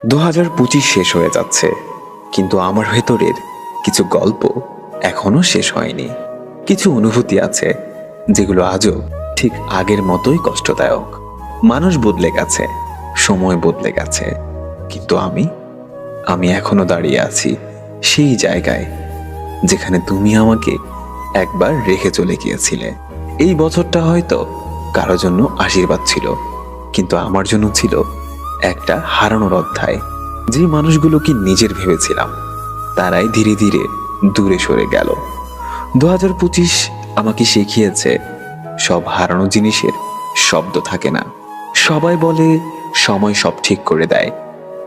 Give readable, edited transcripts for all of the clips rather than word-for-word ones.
2025 শেষ হয়ে যাচ্ছে, কিন্তু আমার ভেতরের কিছু গল্প এখনো শেষ হয়নি। কিছু অনুভূতি আছে যেগুলো আজও ঠিক আগের মতোই কষ্টদায়ক। মানুষ বদলে গেছে, সময় বদলে গেছে, কিন্তু আমি এখনো দাঁড়িয়ে আছি সেই জায়গায় যেখানে তুমি আমাকে একবার রেখে চলে গিয়েছিলে। এই বছরটা হয়তো কারো জন্য আশীর্বাদ ছিল, কিন্তু আমার জন্য ছিল একটা হারানোর অধ্যায়। যে মানুষগুলোকে নিজের ভেবেছিলাম তারাই ধীরে ধীরে দূরে সরে গেল। 2025 আমাকে শিখিয়েছে সব হারানো জিনিসের শব্দ থাকে না। সবাই বলে সময় সব ঠিক করে দেয়,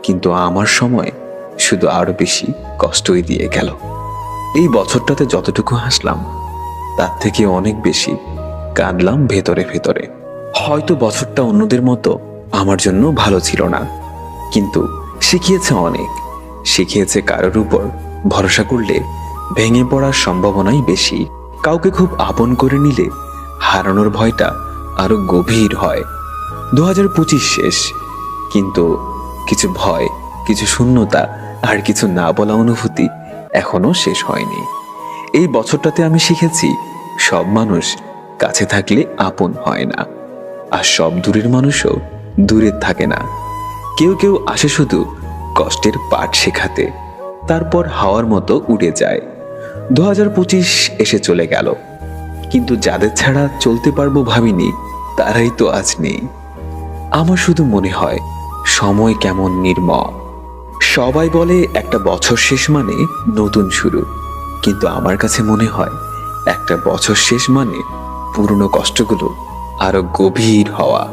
কিন্তু আমার সময় শুধু আরো বেশি কষ্টই দিয়ে গেল। এই বছরটাতে যতটুকু হাসলাম তার থেকে অনেক বেশি কাঁদলাম ভেতরে ভেতরে। হয়তো বছরটা অন্যদের মতো আমার জন্য ভালো ছিল না, কিন্তু শিখিয়েছে অনেক। শিখিয়েছে কারোর উপর ভরসা করলে ভেঙে পড়ার সম্ভাবনাই বেশি। কাউকে খুব আপন করে নিলে হারানোর ভয়টা আরো গভীর হয়। 2025 শেষ, কিন্তু কিছু ভয়, কিছু শূন্যতা আর কিছু না বলা অনুভূতি এখনো শেষ হয়নি। এই বছরটাতে আমি শিখেছি সব মানুষ কাছে থাকলে আপন হয় না, আর সব দূরের মানুষও দূরে থাকে না। কেউ কেউ আসে শুধু কষ্টের পাঠ শেখাতে, তারপর হাওয়ার মতো উড়ে যায়। 2025 এসে চলে গেল, কিন্তু যাদের ছাড়া চলতে পারবো ভাবিনি তারাই তো আজ নেই। আমার শুধু মনে হয় সময় কেমন নির্মম। সবাই বলে একটা বছর শেষ মানে নতুন শুরু, কিন্তু আমার কাছে মনে হয় একটা বছর শেষ মানে পুরনো কষ্টগুলো আরো গভীর হওয়া।